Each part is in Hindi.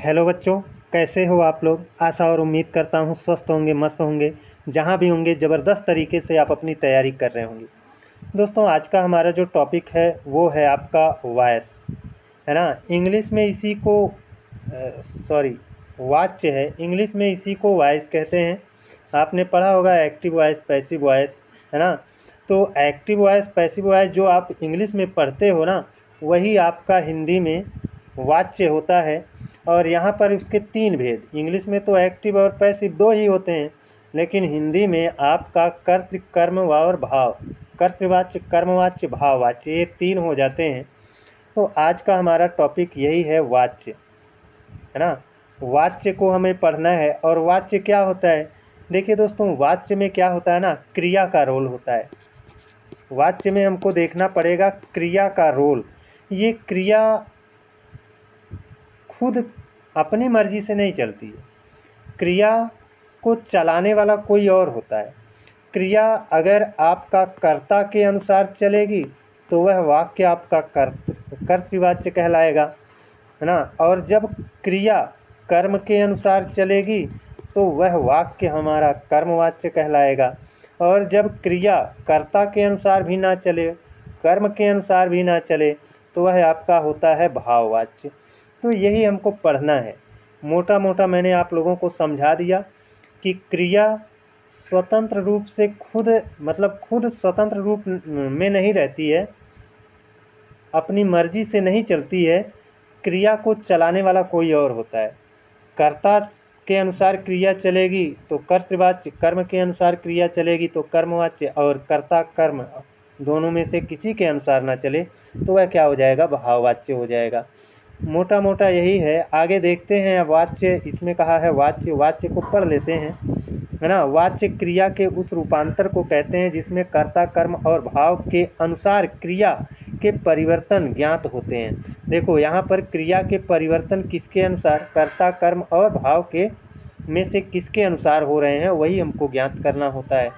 हेलो बच्चों, कैसे हो आप लोग। आशा और उम्मीद करता हूँ स्वस्थ होंगे, मस्त होंगे। जहाँ भी होंगे ज़बरदस्त तरीके से आप अपनी तैयारी कर रहे होंगे। दोस्तों, आज का हमारा जो टॉपिक है वो है आपका वॉइस, है ना। इंग्लिश में इसी को वाच्य है। इंग्लिश में इसी को वॉइस कहते हैं। आपने पढ़ा होगा एक्टिव वॉइस, पैसिव वॉइस, है ना। तो एक्टिव वॉइस, पैसिव वॉइस जो आप इंग्लिश में पढ़ते हो ना, वही आपका हिंदी में वाच्य होता है। और यहाँ पर उसके तीन भेद, इंग्लिश में तो एक्टिव और पैसिव दो ही होते हैं, लेकिन हिंदी में आपका कर्तृ, कर्म और भाव, कर्तृवाच्य, कर्मवाच्य, भाववाच्य, ये तीन हो जाते हैं। तो आज का हमारा टॉपिक यही है वाच्य, है ना। वाच्य को हमें पढ़ना है। और वाच्य क्या होता है, देखिए दोस्तों, वाच्य में क्या होता है ना, क्रिया का रोल होता है। वाच्य में हमको देखना पड़ेगा क्रिया का रोल। ये क्रिया खुद अपनी मर्जी से नहीं चलती है, क्रिया को चलाने वाला कोई और होता है। क्रिया अगर आपका कर्ता के अनुसार चलेगी तो वह वाक्य आपका कर्तृवाच्य कहलाएगा, है ना। और जब क्रिया कर्म के अनुसार चलेगी तो वह वाक्य हमारा कर्मवाच्य कहलाएगा। और जब क्रिया कर्ता के अनुसार भी ना चले, कर्म के अनुसार भी ना चले, तो वह आपका होता है भाववाच्य। तो यही हमको पढ़ना है। मोटा मोटा मैंने आप लोगों को समझा दिया कि क्रिया स्वतंत्र रूप से खुद, मतलब खुद स्वतंत्र रूप में नहीं रहती है, अपनी मर्जी से नहीं चलती है। क्रिया को चलाने वाला कोई और होता है। कर्ता के अनुसार क्रिया चलेगी तो कर्तृवाच्य, कर्म के अनुसार क्रिया चलेगी तो कर्मवाच्य, और कर्ता कर्म दोनों में से किसी के अनुसार ना चले तो वह क्या हो जाएगा, भाववाच्य हो जाएगा। मोटा मोटा यही है। आगे देखते हैं। वाच्य, इसमें कहा है वाच्य, वाच्य को पढ़ लेते हैं, है ना। वाच्य क्रिया के उस रूपांतर को कहते हैं जिसमें कर्ता, कर्म और भाव के अनुसार क्रिया के परिवर्तन ज्ञात होते हैं। देखो यहाँ पर क्रिया के परिवर्तन किसके अनुसार, कर्ता, कर्म और भाव के में से किसके अनुसार हो रहे हैं, वही हमको ज्ञात करना होता है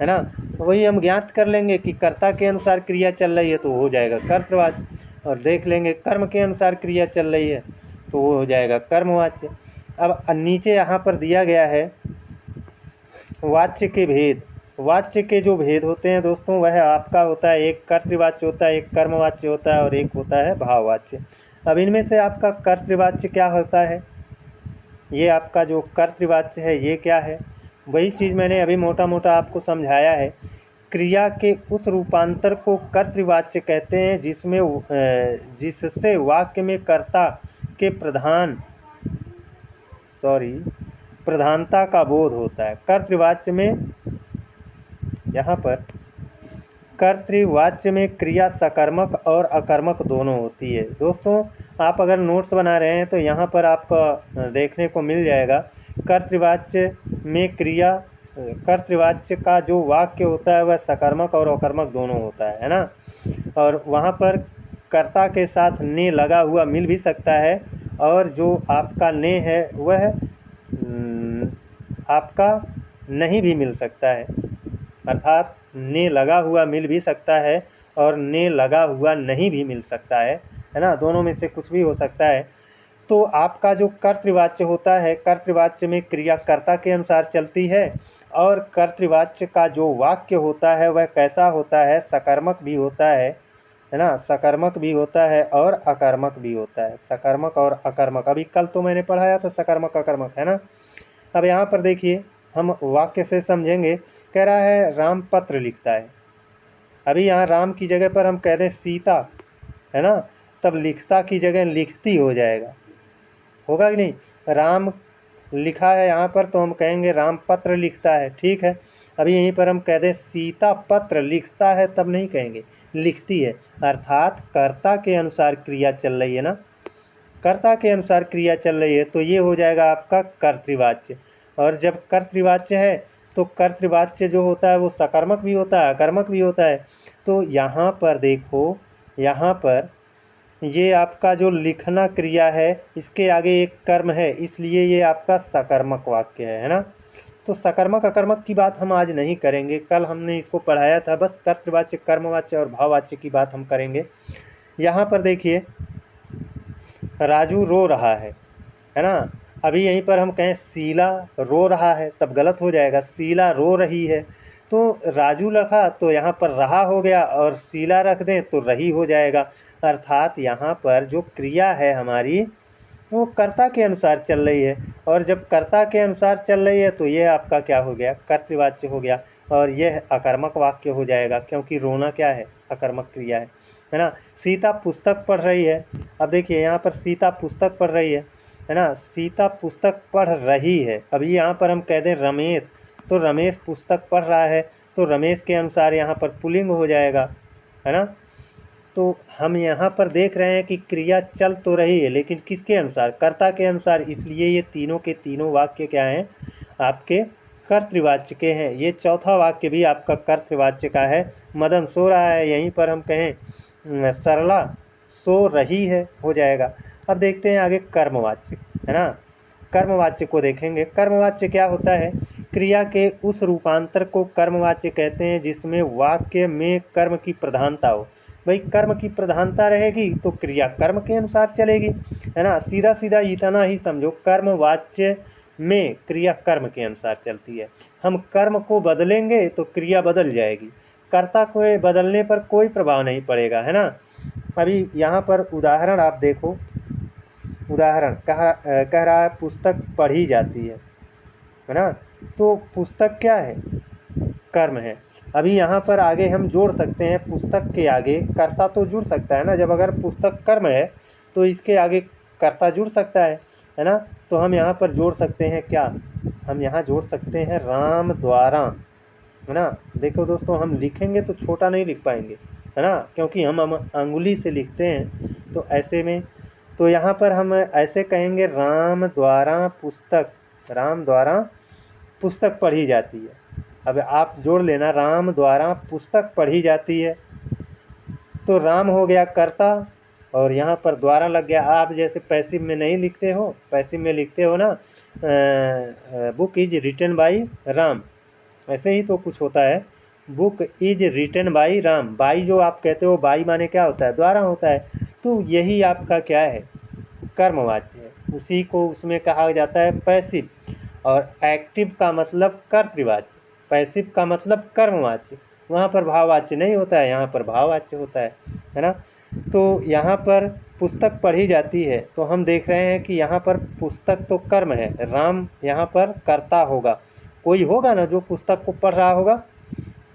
ना। वही हम ज्ञात कर लेंगे कि कर्ता के अनुसार क्रिया चल रही है तो हो जाएगा कर्तवाच्य, और देख लेंगे कर्म के अनुसार क्रिया चल रही है तो वो हो जाएगा कर्मवाच्य। अब नीचे यहाँ पर दिया गया है वाच्य के भेद। वाच्य के जो भेद होते हैं दोस्तों, वह आपका होता है, एक कर्तृवाच्य होता है, एक कर्मवाच्य होता है, और एक होता है भाववाच्य। अब इनमें से आपका कर्तृवाच्य क्या होता है, ये आपका जो कर्तृवाच्य है ये क्या है, वही चीज़ मैंने अभी मोटा मोटा आपको समझाया है। क्रिया के उस रूपांतर को कर्तृवाच्य कहते हैं जिससे वाक्य में कर्ता के प्रधानता का बोध होता है। कर्तृवाच्य में, यहाँ पर कर्तृवाच्य में क्रिया सकर्मक और अकर्मक दोनों होती है। दोस्तों, आप अगर नोट्स बना रहे हैं तो यहाँ पर आपको देखने को मिल जाएगा कर्तृवाच्य में क्रिया, कर्तृवाच्य का जो वाक्य होता है वह सकर्मक और अकर्मक दोनों होता है ना। और वहाँ पर कर्ता के साथ ने लगा हुआ मिल भी सकता है, और जो आपका ने है वह आपका नहीं भी मिल सकता है। अर्थात ने लगा हुआ मिल भी सकता है और ने लगा हुआ नहीं भी मिल सकता है ना। दोनों में से कुछ भी हो सकता है। तो आपका जो कर्तृवाच्य होता है, कर्तृवाच्य में क्रिया कर्ता के अनुसार चलती है, और कर्तृवाच्य का जो वाक्य होता है वह कैसा होता है, सकर्मक भी होता है ना। सकर्मक भी होता है और अकर्मक भी होता है। सकर्मक और अकर्मक, अभी कल तो मैंने पढ़ाया था सकर्मक अकर्मक, है ना। अब यहाँ पर देखिए, हम वाक्य से समझेंगे। कह रहा है राम पत्र लिखता है। अभी यहाँ राम की जगह पर हम कह दें सीता, है ना, तब लिखता की जगह लिखती हो जाएगा, होगा कि नहीं। राम लिखा है यहाँ पर तो हम कहेंगे राम पत्र लिखता है, ठीक है। अभी यहीं पर हम कह दें सीता पत्र लिखता है, तब नहीं कहेंगे, लिखती है। अर्थात कर्ता के अनुसार क्रिया चल रही है ना, कर्ता के अनुसार क्रिया चल रही है, तो ये हो जाएगा आपका कर्तृवाच्य। और जब कर्तृवाच्य है तो कर्तृवाच्य जो होता है वो सकर्मक भी होता है, अकर्मक भी होता है। तो यहाँ पर देखो, यहाँ पर ये आपका जो लिखना क्रिया है, इसके आगे एक कर्म है, इसलिए ये आपका सकर्मक वाक्य है ना। तो सकर्मक अकर्मक की बात हम आज नहीं करेंगे, कल हमने इसको पढ़ाया था। बस कर्तृवाच्य, कर्मवाच्य और भाववाच्य की बात हम करेंगे। यहाँ पर देखिए, राजू रो रहा है, है ना। अभी यहीं पर हम कहें शीला रो रहा है, तब गलत हो जाएगा, शीला रो रही है। तो राजू रखा तो यहाँ पर रहा हो गया, और शीला रख दें तो रही हो जाएगा। अर्थात यहाँ पर जो क्रिया है हमारी वो कर्ता के अनुसार चल रही है, और जब कर्ता के अनुसार चल रही है तो ये आपका क्या हो गया, कर्तृवाच्य हो गया, और यह अकर्मक वाक्य हो जाएगा, क्योंकि रोना क्या है, अकर्मक क्रिया है ना। सीता पुस्तक पढ़ रही है। अब देखिए यहाँ पर सीता पुस्तक पढ़ रही है ना, सीता पुस्तक पढ़ रही है। अभी यहाँ पर हम कह दें रमेश, तो रमेश पुस्तक पढ़ रहा है, तो रमेश के अनुसार यहाँ पर पुल्लिंग हो जाएगा, है ना। तो हम यहाँ पर देख रहे हैं कि क्रिया चल तो रही है, लेकिन किसके अनुसार, कर्ता के अनुसार, इसलिए ये तीनों के तीनों वाक्य क्या हैं, आपके कर्तृवाच्य के हैं। ये चौथा वाक्य भी आपका कर्तृवाच्य का है। मदन सो रहा है, यहीं पर हम कहें सरला सो रही है, हो जाएगा। अब देखते हैं आगे कर्मवाच्य, है ना। कर्मवाच्य को देखेंगे। कर्मवाच्य क्या होता है, क्रिया के उस रूपांतर को कर्मवाच्य कहते हैं जिसमें वाक्य में कर्म की प्रधानता हो। भाई कर्म की प्रधानता रहेगी तो क्रिया कर्म के अनुसार चलेगी, है ना। सीधा सीधा इतना ही समझो, कर्मवाच्य में क्रिया कर्म के अनुसार चलती है। हम कर्म को बदलेंगे तो क्रिया बदल जाएगी, कर्ता को बदलने पर कोई प्रभाव नहीं पड़ेगा, है ना। अभी यहाँ पर उदाहरण आप देखो, उदाहरण कह रहा है पुस्तक पढ़ी जाती है ना। तो पुस्तक क्या है, कर्म है। अभी यहाँ पर आगे हम जोड़ सकते हैं, पुस्तक के आगे कर्ता तो जुड़ सकता है ना, जब अगर पुस्तक कर्म है तो इसके आगे कर्ता जुड़ सकता है ना। तो हम यहाँ पर जोड़ सकते हैं क्या, हम यहाँ जोड़ सकते हैं राम द्वारा, है ना। देखो दोस्तों, हम लिखेंगे तो छोटा नहीं लिख पाएंगे, है ना, क्योंकि हम अंगुली से लिखते हैं। तो ऐसे में तो यहाँ पर हम ऐसे कहेंगे राम द्वारा पुस्तक, राम द्वारा पुस्तक पढ़ी जाती है। अब आप जोड़ लेना, राम द्वारा पुस्तक पढ़ी जाती है, तो राम हो गया कर्ता, और यहाँ पर द्वारा लग गया। आप जैसे पैसिव में नहीं लिखते हो, पैसिव में लिखते हो ना, book is written by Ram, ऐसे ही तो कुछ होता है, book is written by Ram. By जो आप कहते हो, बाई माने क्या होता है, द्वारा होता है। तो यही आपका क्या है, कर्मवाच्य है, उसी को उसमें कहा जाता है पैसिव। और एक्टिव का मतलब कर्तृवाच्य, पैसिव का मतलब कर्मवाच्य। वहाँ पर भाववाच्य नहीं होता है, यहाँ पर भाववाच्य होता है ना। तो यहाँ पर पुस्तक पढ़ी जाती है, तो हम देख रहे हैं कि यहाँ पर पुस्तक तो कर्म है, राम यहाँ पर कर्ता होगा, कोई होगा ना जो पुस्तक को पढ़ रहा होगा,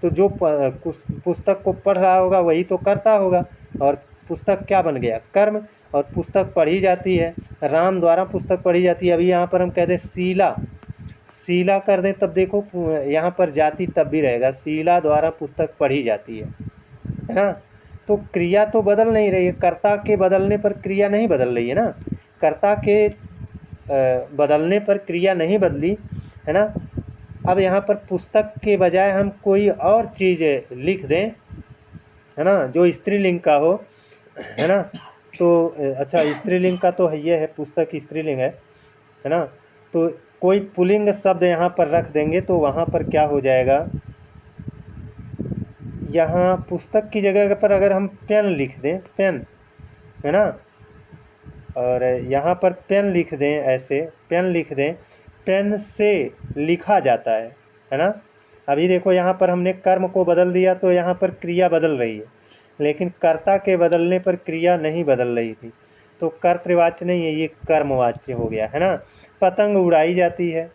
तो जो पुस्तक को पढ़ रहा होगा वही तो कर्ता होगा, और पुस्तक क्या बन गया, कर्म, और पुस्तक पढ़ी जाती है, राम द्वारा पुस्तक पढ़ी जाती है। अभी यहाँ पर हम कहते हैं शीला, शीला कर दें, तब देखो यहाँ पर जाति तब भी रहेगा, शीला द्वारा पुस्तक पढ़ी जाती है ना। तो क्रिया तो बदल नहीं रही है, कर्ता के बदलने पर क्रिया नहीं बदल रही है ना, कर्ता के बदलने पर क्रिया नहीं बदली, है ना। अब यहाँ पर पुस्तक के बजाय हम कोई और चीज़ लिख दें, है ना, जो स्त्रीलिंग का हो, है ना। तो अच्छा, स्त्रीलिंग का तो ये है, पुस्तक स्त्रीलिंग है ना। तो कोई पुल्लिंग शब्द यहाँ पर रख देंगे तो वहाँ पर क्या हो जाएगा, यहाँ पुस्तक की जगह पर अगर हम पेन लिख दें, पेन, है ना, और यहाँ पर पेन लिख दें, ऐसे पेन लिख दें, पेन से लिखा जाता है ना। अभी देखो यहाँ पर हमने कर्म को बदल दिया तो यहाँ पर क्रिया बदल रही है, लेकिन कर्ता के बदलने पर क्रिया नहीं बदल रही थी, तो कर्तृवाच्य नहीं है, ये कर्मवाच्य हो गया, है ना। पतंग उड़ाई जाती है,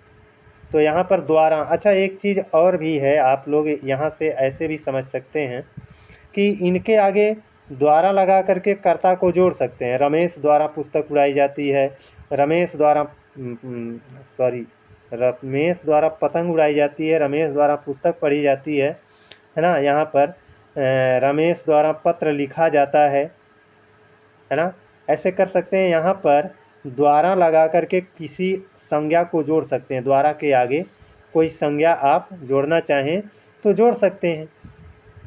तो यहाँ पर द्वारा। अच्छा, एक चीज़ और भी है, आप लोग यहाँ से ऐसे भी समझ सकते हैं कि इनके आगे द्वारा लगा करके कर्ता को जोड़ सकते हैं। रमेश द्वारा पुस्तक उड़ाई जाती है, रमेश द्वारा रमेश द्वारा पतंग उड़ाई जाती है, रमेश द्वारा पुस्तक पढ़ी जाती है ना। यहाँ पर रमेश द्वारा पत्र लिखा जाता है ना। ऐसे कर सकते हैं, यहाँ पर द्वारा लगा करके किसी संज्ञा को जोड़ सकते हैं, द्वारा के आगे कोई संज्ञा आप जोड़ना चाहें तो जोड़ सकते हैं।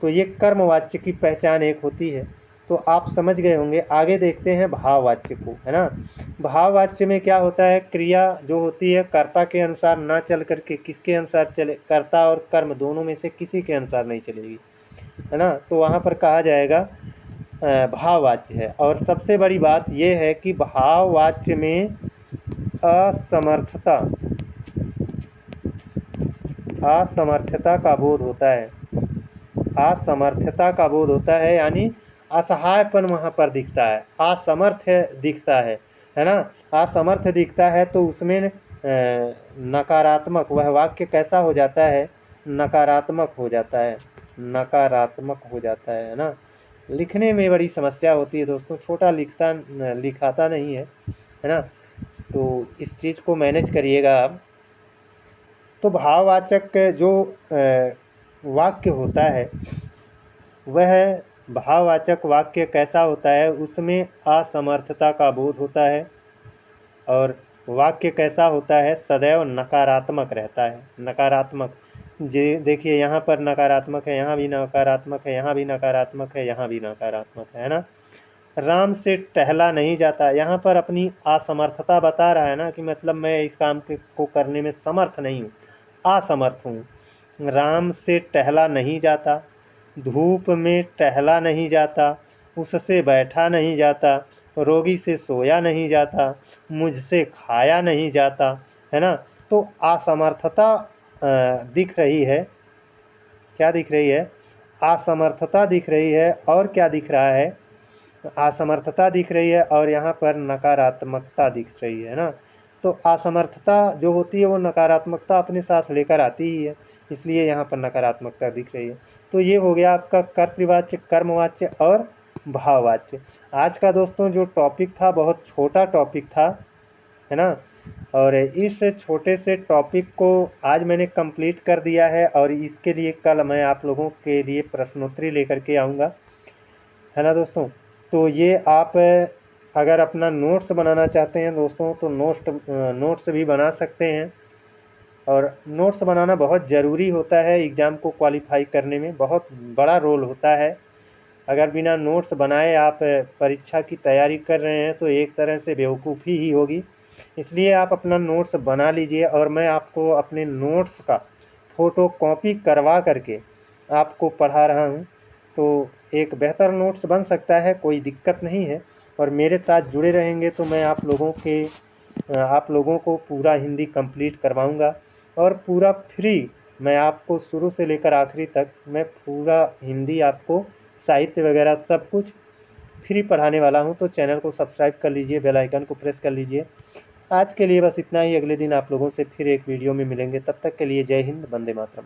तो ये कर्मवाच्य की पहचान एक होती है, तो आप समझ गए होंगे। आगे देखते हैं भाववाच्य को, है ना। भाववाच्य में क्या होता है, क्रिया जो होती है कर्ता के अनुसार ना चल करके किसके अनुसार चले, कर्ता और कर्म दोनों में से किसी के अनुसार नहीं चलेगी, है ना। तो वहाँ पर कहा जाएगा भाववाच्य है। और सबसे बड़ी बात यह है कि भाववाच्य में असमर्थता असमर्थता का बोध होता है। असमर्थता का बोध होता है, यानी असहायपन वहाँ पर दिखता है, असमर्थ दिखता है ना। असमर्थ दिखता है तो उसमें नकारात्मक, वह वाक्य कैसा हो जाता है, नकारात्मक हो जाता है, नकारात्मक हो जाता है ना। लिखने में बड़ी समस्या होती है दोस्तों, छोटा लिखाता नहीं है ना। तो इस चीज़ को मैनेज करिएगा आप। तो भाववाचक जो वाक्य होता है, वह भाववाचक वाक्य कैसा होता है, उसमें असमर्थता का बोध होता है। और वाक्य कैसा होता है, सदैव नकारात्मक रहता है, नकारात्मक। जे देखिए यहाँ पर नकारात्मक है, यहाँ भी नकारात्मक है, यहाँ भी नकारात्मक है, यहाँ भी नकारात्मक है ना। राम से टहला नहीं जाता, यहाँ पर अपनी असमर्थता बता रहा है ना, कि मतलब मैं इस काम को करने में समर्थ नहीं हूँ, असमर्थ हूँ। राम से टहला नहीं जाता, धूप में टहला नहीं जाता, उससे बैठा नहीं जाता, रोगी से सोया नहीं जाता, मुझसे खाया नहीं जाता, है ना। तो असमर्थता दिख रही है, क्या दिख रही है, असमर्थता दिख रही है, और क्या दिख रहा है, असमर्थता दिख रही है, और यहाँ पर नकारात्मकता दिख रही है ना। तो असमर्थता जो होती है वो नकारात्मकता अपने साथ लेकर आती ही है, इसलिए यहाँ पर नकारात्मकता दिख रही है। तो ये हो गया आपका कर्तृवाच्य, कर्मवाच्य और भाववाच्य। आज का दोस्तों जो टॉपिक था बहुत छोटा टॉपिक था, है ना। और इस छोटे से टॉपिक को आज मैंने कंप्लीट कर दिया है, और इसके लिए कल मैं आप लोगों के लिए प्रश्नोत्तरी लेकर के आऊँगा, है ना दोस्तों। तो ये आप अगर अपना नोट्स बनाना चाहते हैं दोस्तों, तो नोट्स भी बना सकते हैं। और नोट्स बनाना बहुत ज़रूरी होता है, एग्ज़ाम को क्वालिफाई करने में बहुत बड़ा रोल होता है। अगर बिना नोट्स बनाए आप परीक्षा की तैयारी कर रहे हैं तो एक तरह से बेवकूफ़ी ही होगी। इसलिए आप अपना नोट्स बना लीजिए, और मैं आपको अपने नोट्स का फ़ोटो कॉपी करवा करके आपको पढ़ा रहा हूँ। तो एक बेहतर नोट्स बन सकता है, कोई दिक्कत नहीं है। और मेरे साथ जुड़े रहेंगे तो मैं आप लोगों को पूरा हिंदी कंप्लीट करवाऊँगा, और पूरा फ्री मैं आपको शुरू से लेकर आखिरी तक मैं पूरा हिंदी आपको साहित्य वगैरह सब कुछ फ्री पढ़ाने वाला हूं। तो चैनल को सब्सक्राइब कर लीजिए, बेल आइकन को प्रेस कर लीजिए। आज के लिए बस इतना ही, अगले दिन आप लोगों से फिर एक वीडियो में मिलेंगे। तब तक के लिए जय हिंद, वंदे मातरम।